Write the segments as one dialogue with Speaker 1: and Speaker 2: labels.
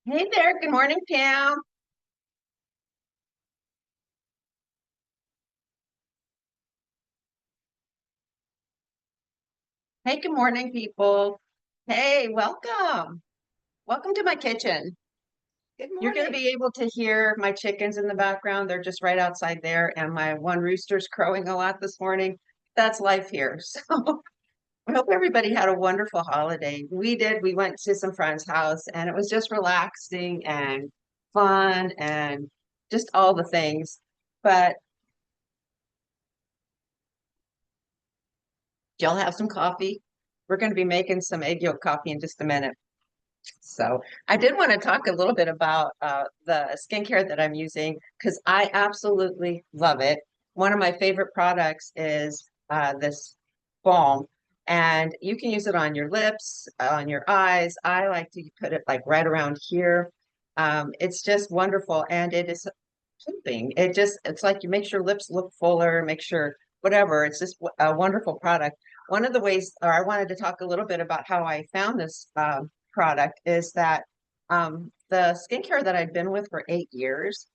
Speaker 1: Hey there, good morning, Pam. Hey, good morning, people. Hey, welcome. Welcome to my kitchen.
Speaker 2: Good
Speaker 1: You're going to
Speaker 2: morning.
Speaker 1: be able to hear my chickens in the background. They're just right outside there, and my one rooster's crowing a lot this morning. That's life here. So I hope everybody had a wonderful holiday. We did. We went to some friend's house, and it was just relaxing and fun and just all the things. But y'all have some coffee. We're going to be making some egg yolk coffee in just a minute. So I did want to talk a little bit about the skincare that I'm using because I absolutely love it. One of my favorite products is this balm, and you can use it on your lips, on your eyes. I like to put it like right around here. It's just wonderful, and it is soothing. It's like you makes your lips look fuller, make sure whatever. It's just a wonderful product. One of the ways, or I wanted to talk a little bit about how I found this product is that the skincare that I'd been with for 8 years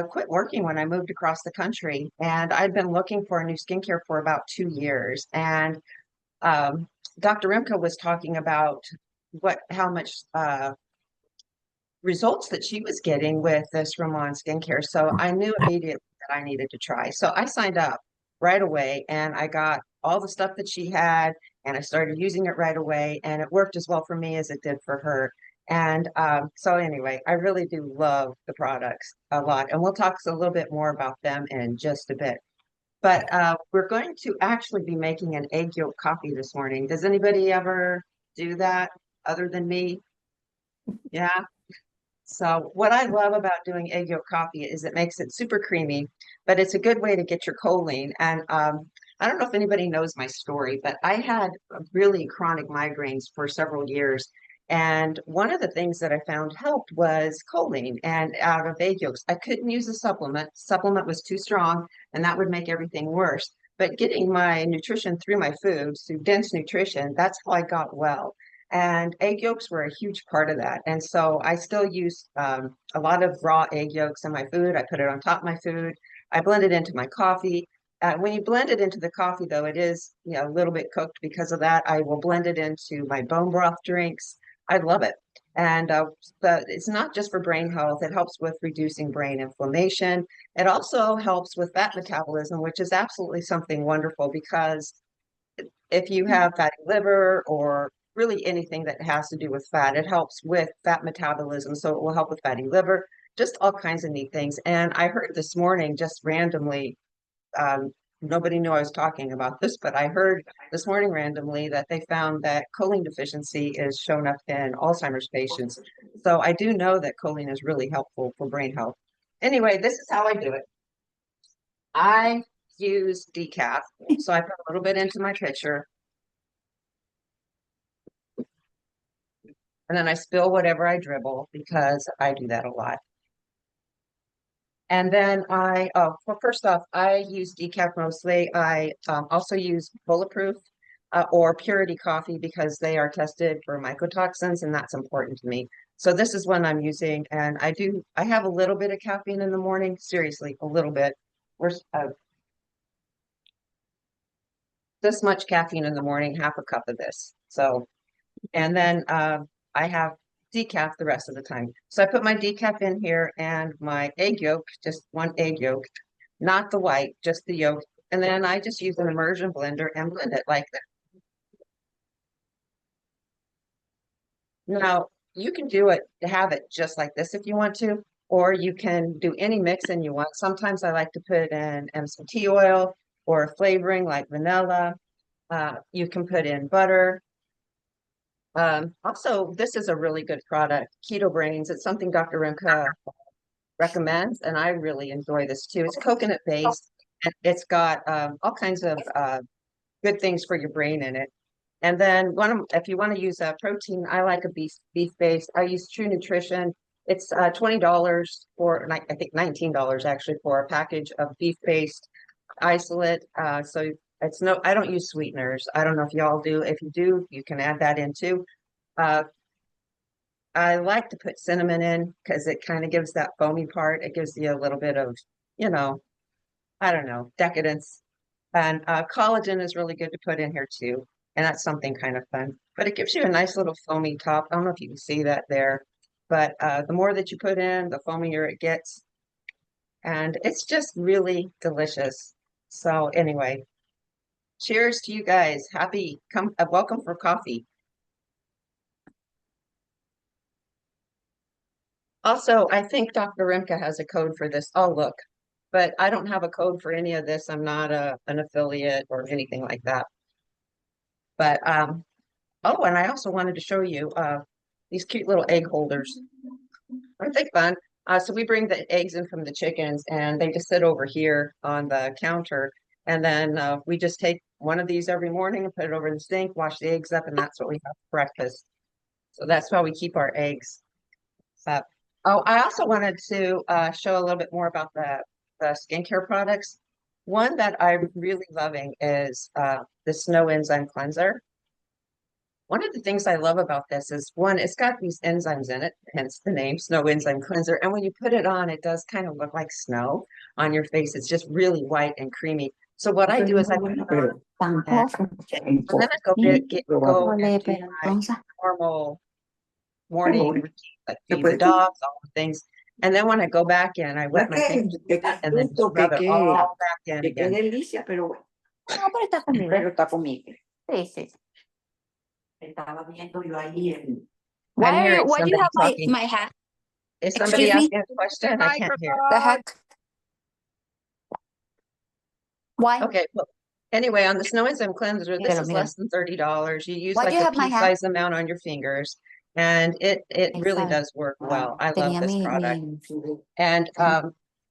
Speaker 1: quit working when I moved across the country, and I'd been looking for a new skincare for about 2 years. And um, Dr. Rimka was talking about how much results that she was getting with this Ramon skincare. So I knew immediately that I needed to try. So I signed up right away and I got all the stuff that she had and I started using it right away. And it worked as well for me as it did for her. And so anyway, I really do love the products a lot. And we'll talk a little bit more about them in just a bit. But we're going to actually be making an egg yolk coffee this morning. Does anybody ever do that other than me? Yeah. So what I love about doing egg yolk coffee is it makes it super creamy, but it's a good way to get your choline. And I don't know if anybody knows my story, but I had really chronic migraines for several years. And one of the things that I found helped was choline and out of egg yolks. I couldn't use a supplement. Supplement was too strong, and that would make everything worse. But getting my nutrition through my food, through dense nutrition, that's how I got well. And egg yolks were a huge part of that. And so I still use a lot of raw egg yolks in my food. I put it on top of my food. I blend it into my coffee. When you blend it into the coffee, though, it is a little bit cooked because of that. I will blend it into my bone broth drinks. I love it. And but it's not just for brain health. It helps with reducing brain inflammation. It also helps with fat metabolism, which is absolutely something wonderful because if you have fatty liver or really anything that has to do with fat, it helps with fat metabolism. So it will help with fatty liver, just all kinds of neat things. And I heard this morning just randomly, nobody knew I was talking about this, but I heard this morning randomly that they found that choline deficiency is shown up in Alzheimer's patients. So I do know that choline is really helpful for brain health. Anyway, this is how I do it. I use decaf. So I put a little bit into my pitcher and then I spill whatever I dribble because I do that a lot. And then well, first off, I use decaf mostly. I also use Bulletproof or Purity coffee because they are tested for mycotoxins, and that's important to me. So this is one I'm using, and I have a little bit of caffeine in the morning, seriously, a little bit. We're this much caffeine in the morning, half a cup of this. So and then I have decaf the rest of the time. So I put my decaf in here and my egg yolk, just one egg yolk, not the white, just the yolk. And then I just use an immersion blender and blend it like that. Now, you can do it to have it just like this if you want to, or you can do any mixing you want. Sometimes I like to put in MCT oil or flavoring like vanilla. You can put in butter. Also, this is a really good product, Keto Brains. It's something Dr. Rimka recommends, and I really enjoy this too. It's coconut based, and it's got all kinds of good things for your brain in it. And then if you want to use a protein, I like a beef based. I use True Nutrition. It's $20 for I think $19 actually for a package of beef based isolate. So it's no, I don't use sweeteners. I don't know if y'all do. If you do, you can add that in too. Uh, I like to put cinnamon in because it kind of gives that foamy part. It gives you a little bit of, you know, I don't know, decadence. And collagen is really good to put in here too. And that's something kind of fun. But it gives you a nice little foamy top. I don't know if you can see that there. But the more that you put in, the foamier it gets. And it's just really delicious. So anyway, cheers to you guys. Welcome for coffee. Also, I think Dr. Rimka has a code for this. Oh, look, but I don't have a code for any of this. I'm not an affiliate or anything like that. But oh, and I also wanted to show you these cute little egg holders. Aren't they fun? So we bring the eggs in from the chickens and they just sit over here on the counter. And then we just take one of these every morning and put it over in the sink, wash the eggs up, and that's what we have for breakfast. So that's why we keep our eggs up. Oh, I also wanted to show a little bit more about the skincare products. One that I'm really loving is the Snow Enzyme Cleanser. One of the things I love about this is one, it's got these enzymes in it, hence the name Snow Enzyme Cleanser. And when you put it on, it does kind of look like snow on your face. It's just really white and creamy. So what I do is I put it on, and then I go and do my normal morning routine, like feed the dogs, all the things. And then when I go back in, I wet my fingers and then just rub it all back in again.
Speaker 2: No, pero está conmigo. Pero está conmigo. Sí, sí. Estaba viendo yo ahí en.
Speaker 1: Why
Speaker 2: do you have
Speaker 1: talking.
Speaker 2: my hat?
Speaker 1: Is somebody
Speaker 2: Excuse me?
Speaker 1: asking a question? I can't hear.
Speaker 2: The heck? Why?
Speaker 1: Okay, well, anyway, on the Snow Enzyme Cleanser, this is less than $30. You use
Speaker 2: Why do
Speaker 1: like
Speaker 2: you
Speaker 1: a
Speaker 2: have my hat?
Speaker 1: pea-sized amount on your fingers, and it really does work well. I love this product. And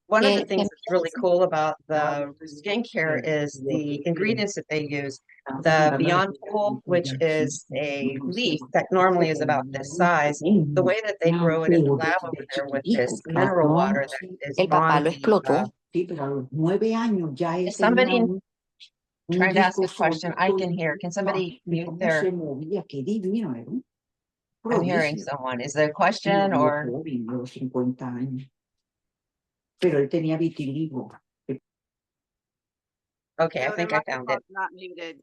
Speaker 1: one of the things that's really cool about the skincare is the ingredients that they use. The Beyond Pool, which is a leaf that normally is about this size, the way that they grow it in the lab over there with this mineral water that is on is somebody trying to ask a question? I can hear. Can somebody mute their? I'm hearing someone. Is there a question or?
Speaker 3: Pero él tenía vitiligo.
Speaker 1: Okay, I think I found it.
Speaker 4: Not muted.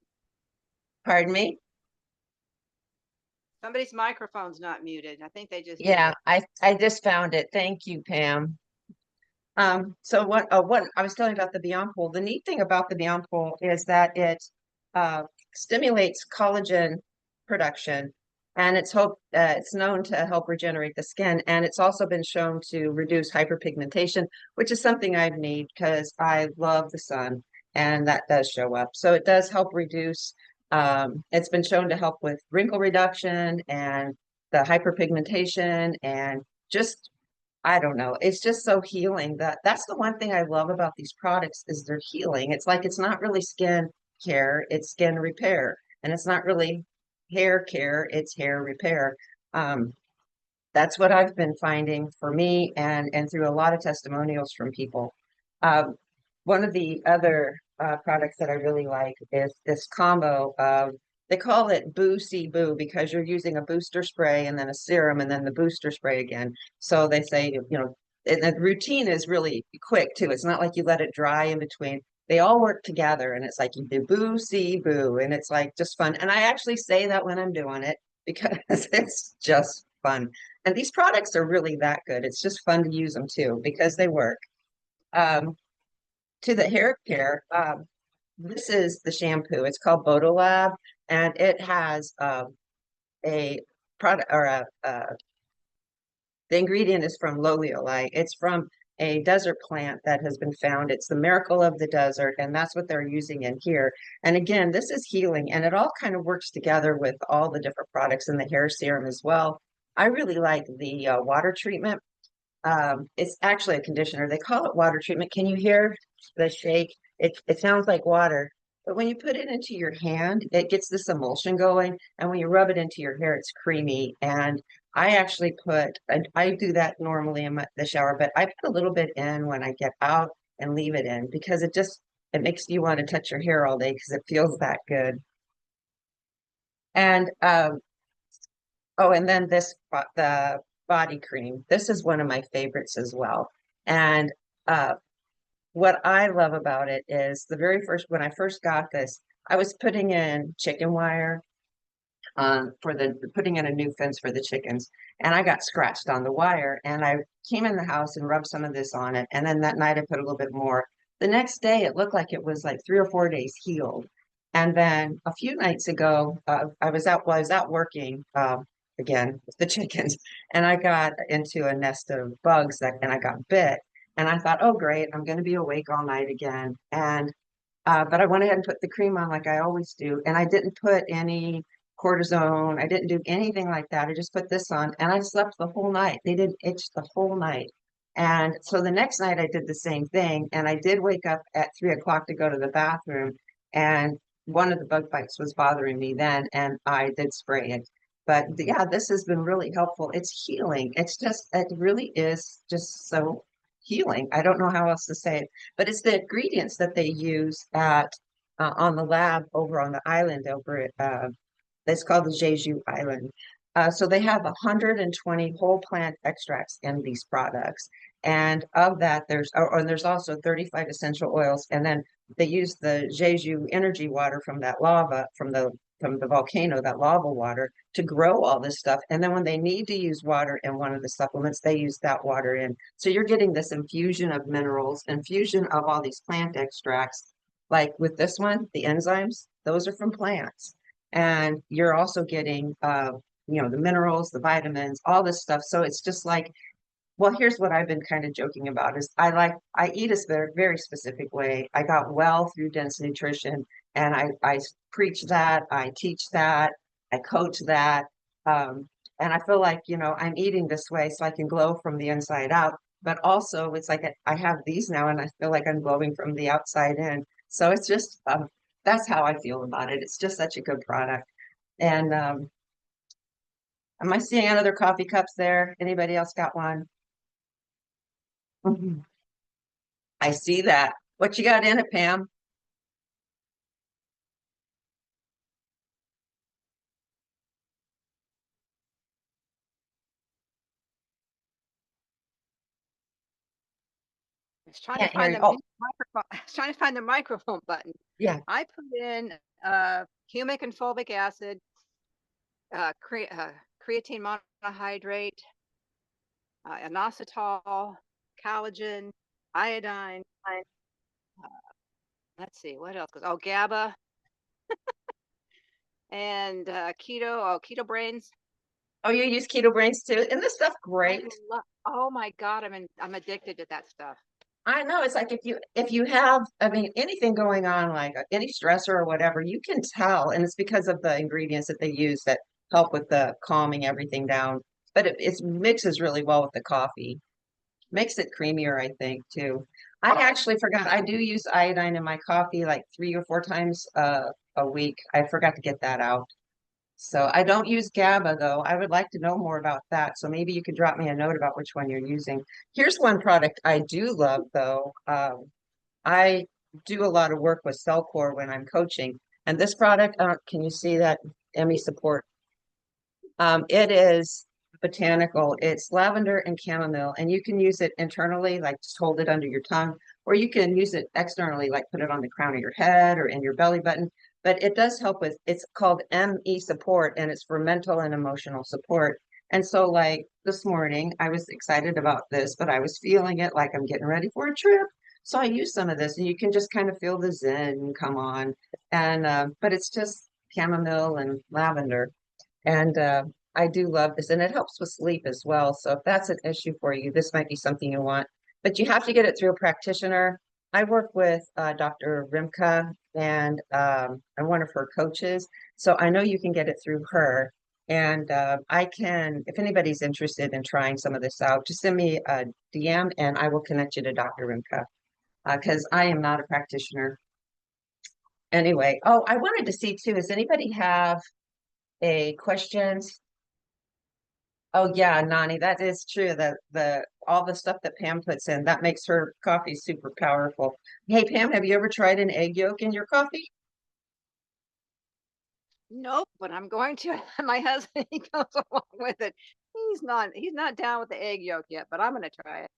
Speaker 1: Pardon me?
Speaker 4: Somebody's microphone's not muted. I think they just.
Speaker 1: Yeah, I just found it. Thank you, Pam. So what I was telling you about the Beyond Pool. The neat thing about the Beyond Pool is that it stimulates collagen production, and it's known to help regenerate the skin, and it's also been shown to reduce hyperpigmentation, which is something I need because I love the sun, and that does show up. So it does help reduce. It's been shown to help with wrinkle reduction and the hyperpigmentation, and just I don't know. It's just so healing. That's the one thing I love about these products is they're healing. It's like it's not really skin care, it's skin repair, and it's not really hair care, it's hair repair. That's what I've been finding for me and through a lot of testimonials from people. One of the other products that I really like is this combo of, they call it Boo See Boo because you're using a booster spray and then a serum and then the booster spray again. So they say, you know, and the routine is really quick too. It's not like you let it dry in between. They all work together and it's like you do Boo See Boo and it's like just fun. And I actually say that when I'm doing it because it's just fun. And these products are really that good. It's just fun to use them too because they work. To the hair care, this is the shampoo. It's called Bodolab, and it has a product or the ingredient is from Loliolite. It's from a desert plant that has been found. It's the miracle of the desert, and that's what they're using in here. And again, this is healing, and it all kind of works together with all the different products in the hair serum as well. I really like the water treatment. It's actually a conditioner. They call it water treatment. Can you hear the shake? It sounds like water, but when you put it into your hand, it gets this emulsion going, and when you rub it into your hair, it's creamy. And I actually I do that normally in the shower, but I put a little bit in when I get out and leave it in because it makes you want to touch your hair all day because it feels that good. And Oh, and then the body cream. This is one of my favorites as well. And uh, what I love about it is when I first got this, I was putting in chicken wire for putting in a new fence for the chickens, and I got scratched on the wire, and I came in the house and rubbed some of this on it, and then that night I put a little bit more. The next day it looked like it was like 3 or 4 days healed. And then a few nights ago, I was out working again with the chickens, and I got into a nest of bugs and I got bit. And I thought, oh great, I'm going to be awake all night again. And but I went ahead and put the cream on like I always do, and I didn't put any cortisone. I didn't do anything like that. I just put this on, and I slept the whole night. They didn't itch the whole night. And so the next night I did the same thing, and I did wake up at 3 o'clock to go to the bathroom, and one of the bug bites was bothering me then, and I did spray it. But yeah, this has been really helpful. It's healing. It really is just so healing. I don't know how else to say it, but it's the ingredients that they use at on the lab over on the island over at it's called the Jeju Island. So they have 120 whole plant extracts in these products, and of that, there's also 35 essential oils, and then they use the Jeju energy water from that lava from the volcano, that lava water, to grow all this stuff. And then when they need to use water in one of the supplements, they use that water in. So you're getting this infusion of minerals, infusion of all these plant extracts. Like with this one, the enzymes, those are from plants. And you're also getting, the minerals, the vitamins, all this stuff. So it's just like, well, here's what I've been kind of joking about is I eat a very specific way. I got well through dense nutrition, and I preach that, I teach that, I coach that. And I feel like, I'm eating this way so I can glow from the inside out. But also it's like I have these now and I feel like I'm glowing from the outside in. So it's just that's how I feel about it. It's just such a good product. And am I seeing other coffee cups there? Anybody else got one? Mhm. I see that. What you got in it, Pam?
Speaker 4: I was trying to
Speaker 1: Can't hear
Speaker 4: find
Speaker 1: you.
Speaker 4: the
Speaker 1: Oh,
Speaker 4: microphone. I was trying to find the microphone button.
Speaker 1: yeah.
Speaker 4: I put in humic and fulvic acid, creatine monohydrate, inositol, collagen, iodine. Uh, let's see what else goes. Oh, GABA and keto brains.
Speaker 1: Oh, you use Keto Brains too? Isn't this stuff
Speaker 4: I
Speaker 1: great?
Speaker 4: oh my God, I'm addicted to that stuff.
Speaker 1: I know it's like if you have, I mean, anything going on, like any stressor or whatever, you can tell, and it's because of the ingredients that they use that help with the calming everything down. But it mixes really well with the coffee. Makes it creamier, I think, too. I actually forgot I do use iodine in my coffee like 3 or 4 times a week. I forgot to get that out. So I don't use GABA though. I would like to know more about that. So maybe you could drop me a note about which one you're using. Here's one product I do love though. I do a lot of work with Cellcore when I'm coaching, and this product, can you see that Emmy support? It is botanical. It's lavender and chamomile, and you can use it internally, like just hold it under your tongue, or you can use it externally, like put it on the crown of your head or in your belly button. But it does help with, it's called ME support, and it's for mental and emotional support. And so, like this morning, I was excited about this, but I was feeling it like I'm getting ready for a trip. So I used some of this, and you can just kind of feel the zen come on. And but it's just chamomile and lavender. And I do love this, and it helps with sleep as well. So if that's an issue for you, this might be something you want. But you have to get it through a practitioner. I work with Dr. Rimka, and I'm one of her coaches. So I know you can get it through her. And I can, if anybody's interested in trying some of this out, just send me a DM and I will connect you to Dr. Rimka because I am not a practitioner. Anyway, oh, I wanted to see too, does anybody have a questions? Oh yeah, Nani, that is true. The all the stuff that Pam puts in, that makes her coffee super powerful. Hey Pam, have you ever tried an egg yolk in your coffee?
Speaker 4: Nope, but I'm going to. My husband, he goes along with it. He's not down with the egg yolk yet, but I'm gonna try it.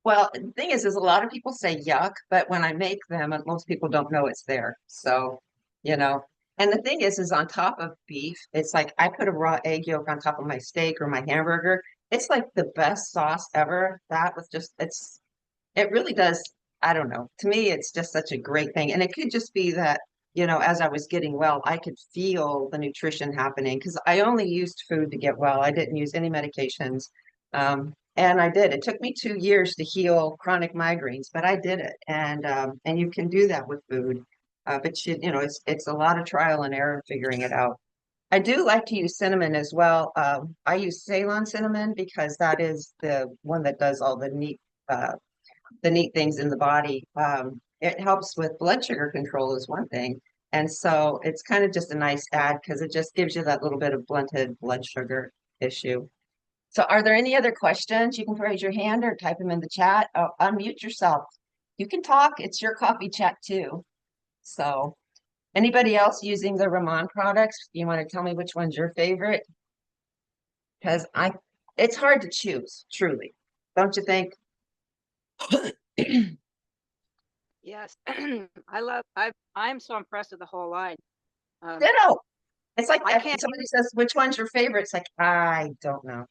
Speaker 1: Well, the thing is a lot of people say yuck, but when I make them, most people don't know it's there. So, you know, and the thing is on top of beef, it's like I put a raw egg yolk on top of my steak or my hamburger. It's like the best sauce ever. That was just, it really does. I don't know. To me, it's just such a great thing. And it could just be that, as I was getting well, I could feel the nutrition happening because I only used food to get well. I didn't use any medications. And I did. It took me 2 years to heal chronic migraines, but I did it. And you can do that with food. But it's a lot of trial and error figuring it out. I do like to use cinnamon as well. I use Ceylon cinnamon because that is the one that does all uh, the neat things in the body. It helps with blood sugar control is one thing. And so it's kind of just a nice add because it just gives you that little bit of blunted blood sugar issue. So are there any other questions? You can raise your hand or type them in the chat. Oh, unmute yourself. You can talk. It's your coffee chat too. So anybody else using the Ramon products? You want to tell me which one's your favorite? Because it's hard to choose, truly. Don't you think?
Speaker 4: Yes, I'm so impressed with the whole line.
Speaker 1: Ditto. It's like
Speaker 4: I
Speaker 1: if
Speaker 4: can't
Speaker 1: somebody says, which one's your favorite? It's like, I don't know.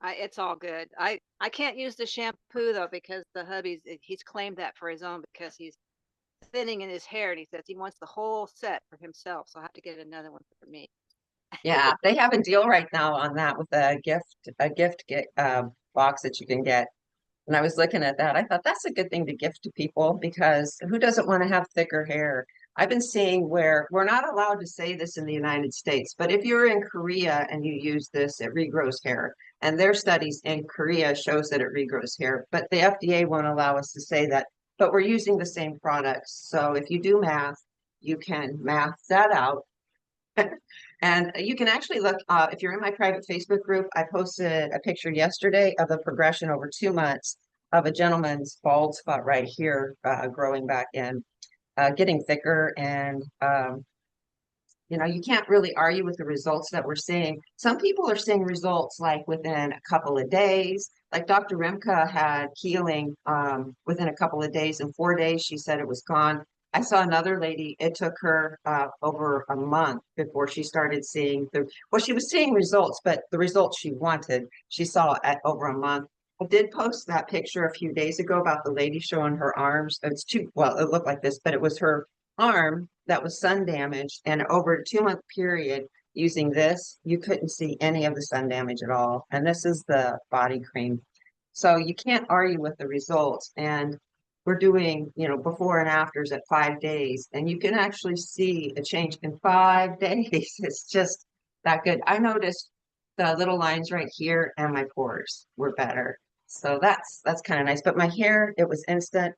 Speaker 4: it's all good. I can't use the shampoo though because the he's claimed that for his own because he's thinning in his hair and he says he wants the whole set for himself. So I have to get another one for me.
Speaker 1: Yeah, they have a deal right now on that with box that you can get. And I was looking at that. I thought that's a good thing to gift to people because who doesn't want to have thicker hair? I've been seeing where we're not allowed to say this in the United States, but if you're in Korea and you use this, it regrows hair. And their studies in Korea shows that it regrows hair, but the FDA won't allow us to say that. But we're using the same products. So if you do math, you can math that out. And you can actually look, if you're in my private Facebook group, I posted a picture yesterday of the progression over 2 months of a gentleman's bald spot right here, growing back in, getting thicker. And, you can't really argue with the results that we're seeing. Some people are seeing results like within a couple of days. Like Dr. Rimka had healing within a couple of days. In 4 days, she said it was gone. I saw another lady, it took her over a month before she started seeing she was seeing results, but the results she wanted, she saw at over a month. I did post that picture a few days ago about the lady showing her arms. It looked like this, but it was her arm that was sun damaged, and over a 2 month period using this, you couldn't see any of the sun damage at all. And this is the body cream. So you can't argue with the results. And we're doing, before and afters at 5 days, and you can actually see a change in 5 days. It's just that good. I noticed the little lines right here and my pores were better. So that's kind of nice. But my hair, it was instant.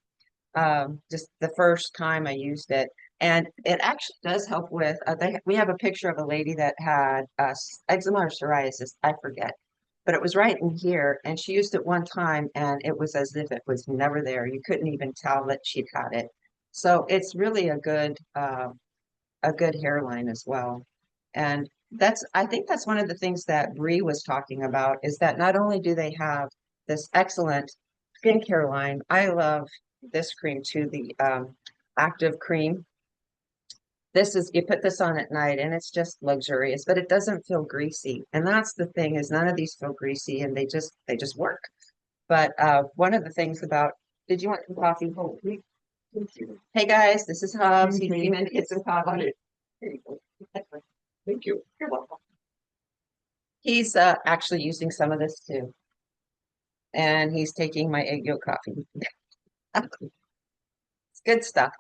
Speaker 1: Just the first time I used it. And it actually does help with, we have a picture of a lady that had eczema or psoriasis, I forget, but it was right in here. And she used it one time and it was as if it was never there. You couldn't even tell that she'd had it. So it's really a good hairline as well. And I think that's one of the things that Bree was talking about is that not only do they have this excellent skincare line, I love this cream too, the active cream. You put this on at night and it's just luxurious, but it doesn't feel greasy. And that's the thing is none of these feel greasy and they just work. But one of the things did you want some coffee? Oh, hey guys, this is Hubs. He came in to get some coffee. Here you go. Thank you. You're welcome. He's actually using some of this too. And he's taking my egg yolk coffee. It's good stuff.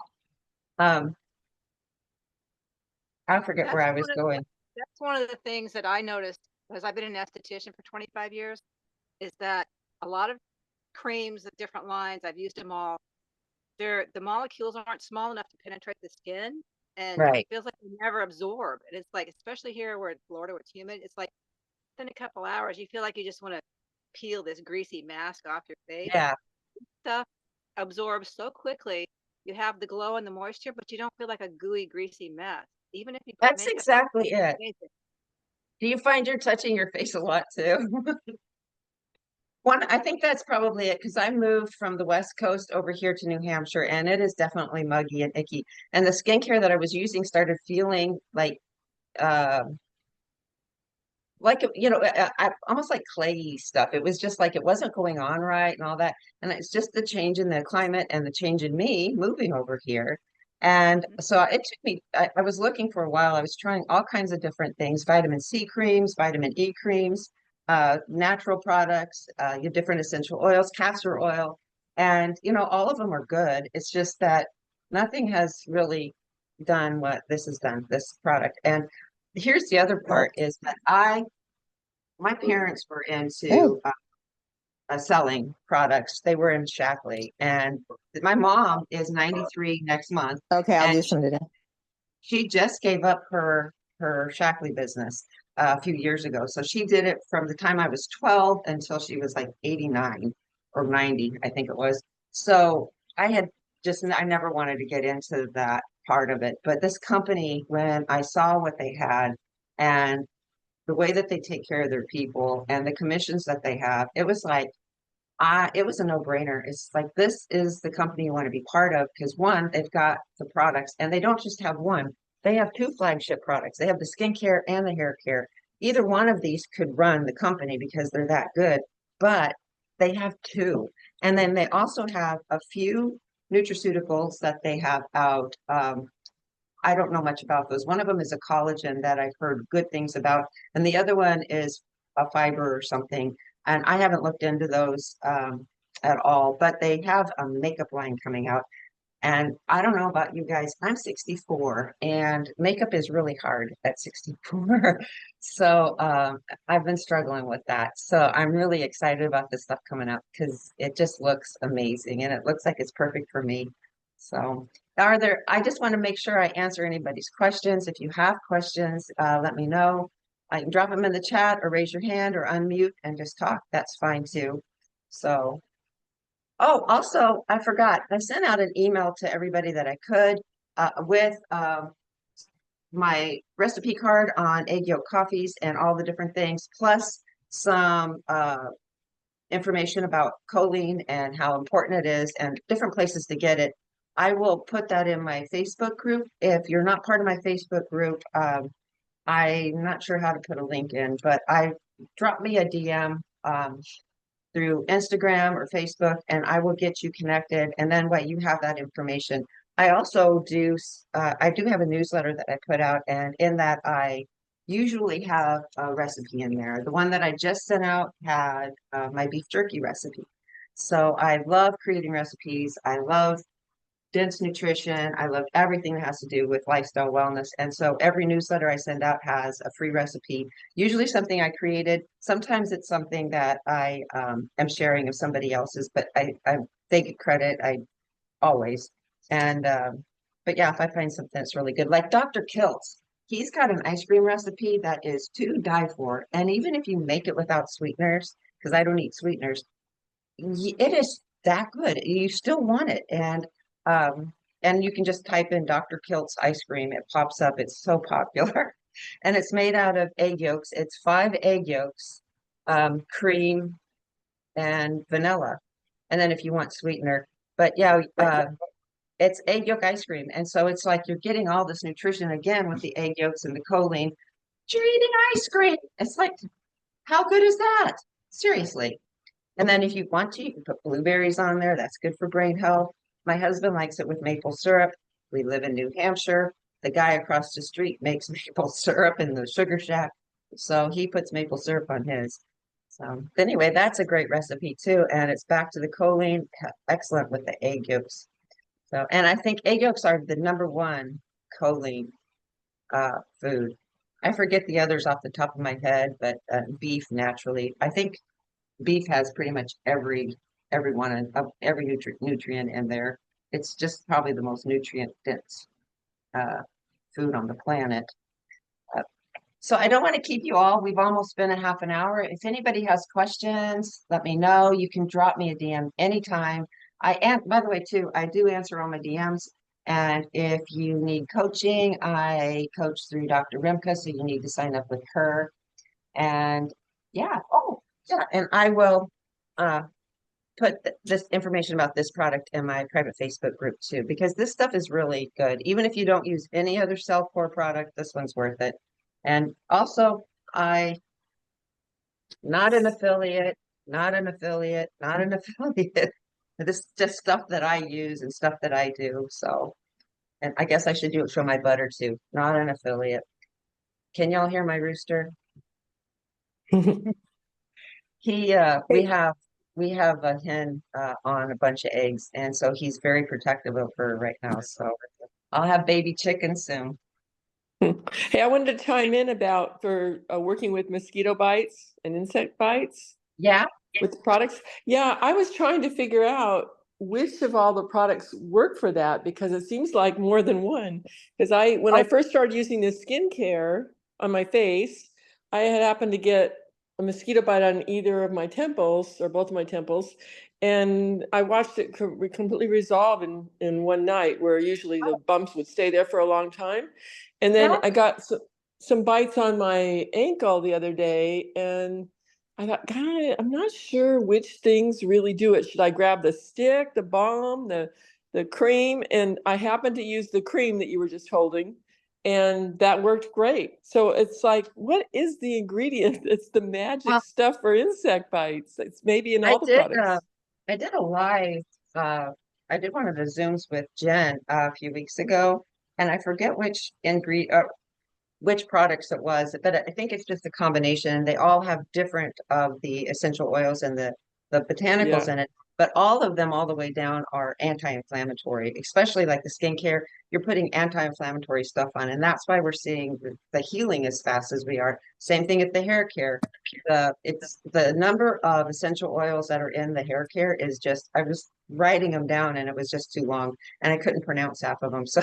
Speaker 1: I forget where I was going.
Speaker 4: That's one of the things that I noticed because I've been an esthetician for 25 years is that a lot of creams of different lines, I've used them all. The molecules aren't small enough to penetrate the skin and
Speaker 1: Right.
Speaker 4: it feels like they never absorb. And it's like, especially here where in Florida, where it's humid, it's like within a couple hours, you feel like you just want to peel this greasy mask off your face.
Speaker 1: Yeah.
Speaker 4: Stuff absorbs so quickly. You have the glow and the moisture, but you don't feel like a gooey, greasy mess. even if you put
Speaker 1: That's
Speaker 4: makeup on,
Speaker 1: exactly
Speaker 4: it's
Speaker 1: it.
Speaker 4: amazing.
Speaker 1: Do you find you're touching your face a lot too? One, I think that's probably it because I moved from the West Coast over here to New Hampshire and it is definitely muggy and icky. And the skincare that I was using started feeling uh, almost like clayey stuff. It was just like it wasn't going on right and all that. And it's just the change in the climate and the change in me moving over here. And
Speaker 4: Mhm.
Speaker 1: so it took me, I was looking for a while. I was trying all kinds of different things, vitamin C creams, vitamin E creams, natural products, your different essential oils, castor oil. And, all of them are good. It's just that nothing has really done what this has done, this product. And here's the other part is that my parents were into selling products. They were in Shackley, and my mom is 93 next month,
Speaker 5: Okay, I'll
Speaker 1: and
Speaker 5: do some today.
Speaker 1: she just gave up her Shackley business a few years ago. So she did it from the time I was 12 until she was like 89 or 90, I think it was. So I never wanted to get into that part of it. But this company, when I saw what they had and the way that they take care of their people and the commissions that they have, it was like it was a no-brainer. It's like this is the company you want to be part of because one, they've got the products and they don't just have one, they have two flagship products. They have the skincare and the hair care. Either one of these could run the company because they're that good, but they have two. And then they also have a few nutraceuticals that they have out. I don't know much about those. One of them is a collagen that I've heard good things about, and the other one is a fiber or something. And I haven't looked into those at all, but they have a makeup line coming out. And I don't know about you guys, I'm 64 and makeup is really hard at 64. So I've been struggling with that. So I'm really excited about this stuff coming up because it just looks amazing and it looks like it's perfect for me. So I just want to make sure I answer anybody's questions. If you have questions, let me know. I can drop them in the chat or raise your hand or unmute and just talk. That's fine too. So oh, also, I forgot. I sent out an email to everybody that I could with my recipe card on egg yolk coffees and all the different things, plus some information about choline and how important it is and different places to get it. I will put that in my Facebook group. If you're not part of my Facebook group, I'm not sure how to put a link in, but drop me a DM. Through Instagram or Facebook, and I will get you connected. And then you have that information. I also I do have a newsletter that I put out, and in that I usually have a recipe in there. The one that I just sent out had my beef jerky recipe. So I love creating recipes. I love dense nutrition. I love everything that has to do with lifestyle wellness. And so every newsletter I send out has a free recipe, usually something I created. Sometimes it's something that I am sharing of somebody else's, but they get credit. I always. And but yeah, if I find something that's really good, like Dr. Kiltz, he's got an ice cream recipe that is to die for. And even if you make it without sweeteners, because I don't eat sweeteners, it is that good. You still want it. Um, and you can just type in Dr. Kiltz ice cream. It pops up. It's so popular. And it's made out of egg yolks. It's 5 egg yolks, cream, and vanilla. And then if you want sweetener. But yeah, it's egg yolk ice cream. And so it's like you're getting all this nutrition again with the egg yolks and the choline. But you're eating ice cream. It's like, how good is that? Seriously. And then if you want to, you can put blueberries on there. That's good for brain health. My husband likes it with maple syrup. We live in New Hampshire. The guy across the street makes maple syrup in the sugar shack. So he puts maple syrup on his. So anyway, that's a great recipe too. And it's back to the choline, excellent with the egg yolks. So, and I think egg yolks are the #1 choline food. I forget the others off the top of my head, but beef naturally. I think beef has pretty much every one of every nutrient in there. It's just probably the most nutrient dense food on the planet. Uh, so I don't want to keep you all. We've almost been a half an hour. If anybody has questions, let me know. You can drop me a DM anytime. By the way, too, I do answer all my DMs. And if you need coaching, I coach through Dr. Rimka, so you need to sign up with her. And yeah, oh, yeah, and I will put this information about this product in my private Facebook group too, because this stuff is really good. Even if you don't use any other Cellcore product, this one's worth it. And also, not an affiliate, not an affiliate, not an affiliate. This is just stuff that I use and stuff that I do. So, and I guess I should do it for my butter too. Not an affiliate. Can y'all hear my rooster? He we have a hen on a bunch of eggs, and so he's very protective of her right now. So I'll have baby chickens soon.
Speaker 5: Hey, I wanted to chime in about for working with mosquito bites and insect bites
Speaker 1: Yeah,
Speaker 5: with products. Yeah, I was trying to figure out which of all the products work for that because it seems like more than one. Because when I first started using this skincare on my face, I had happened to get a mosquito bite on either of my temples or both of my temples. And I watched it completely resolve in one night, where usually the bumps would stay there for a long time. And then
Speaker 1: Yeah.
Speaker 5: I got some bites on my ankle the other day, and I thought, God, I'm not sure which things really do it. Should I grab the stick, the balm, the cream? And I happened to use the cream that you were just holding, and that worked great. So it's like, what is the ingredient? It's the magic
Speaker 1: Well,
Speaker 5: stuff for insect bites. It's maybe in
Speaker 1: I
Speaker 5: all the
Speaker 1: did
Speaker 5: products.
Speaker 1: I did a live I did one of the Zooms with Jen a few weeks ago, and I forget which products it was, but I think it's just a combination. They all have different of the essential oils and the botanicals
Speaker 5: Yeah.
Speaker 1: in it, but all of them all the way down are anti-inflammatory, especially like the skincare. You're putting anti-inflammatory stuff on, and that's why we're seeing the healing as fast as we are. Same thing with the hair care. It's the number of essential oils that are in the hair care is just, I was writing them down and it was just too long and I couldn't pronounce half of them. So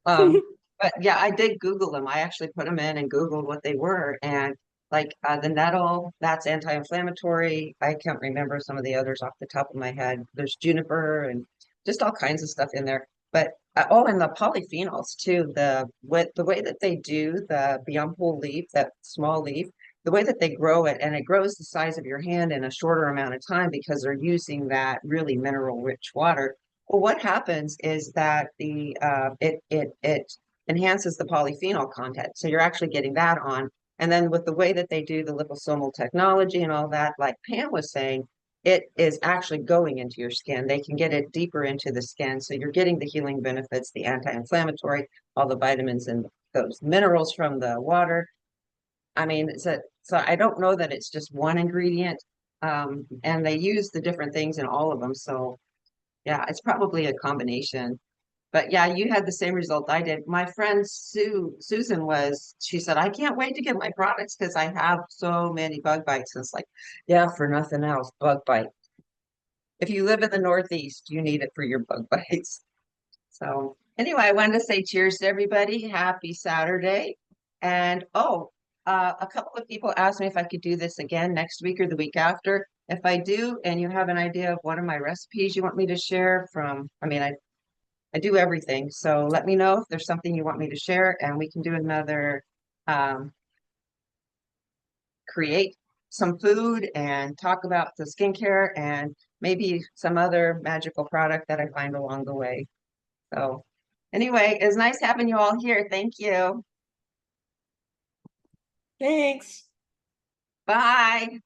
Speaker 1: um, but yeah, I did Google them. I actually put them in and Googled what they were. And like the nettle, that's anti-inflammatory. I can't remember some of the others off the top of my head. There's juniper and just all kinds of stuff in there. But oh, and the polyphenols too. The way that they do the Biompool leaf, that small leaf, the way that they grow it, and it grows the size of your hand in a shorter amount of time because they're using that really mineral rich water. Well, what happens is that it enhances the polyphenol content. So you're actually getting that on. And then with the way that they do the liposomal technology and all that, like Pam was saying, it is actually going into your skin. They can get it deeper into the skin. So you're getting the healing benefits, the anti-inflammatory, all the vitamins and those minerals from the water. I mean, so I don't know that it's just one ingredient. And they use the different things in all of them. So yeah, it's probably a combination. But yeah, you had the same result I did. My friend Susan she said, I can't wait to get my products because I have so many bug bites. And it's like, yeah, for nothing else, bug bite. If you live in the Northeast, you need it for your bug bites. So anyway, I wanted to say cheers to everybody. Happy Saturday. And a couple of people asked me if I could do this again next week or the week after. If I do, and you have an idea of one of my recipes you want me to share from, I do everything. So let me know if there's something you want me to share and we can do another create some food and talk about the skincare and maybe some other magical product that I find along the way. So anyway, it's nice having you all here. Thank you.
Speaker 5: Thanks.
Speaker 1: Bye.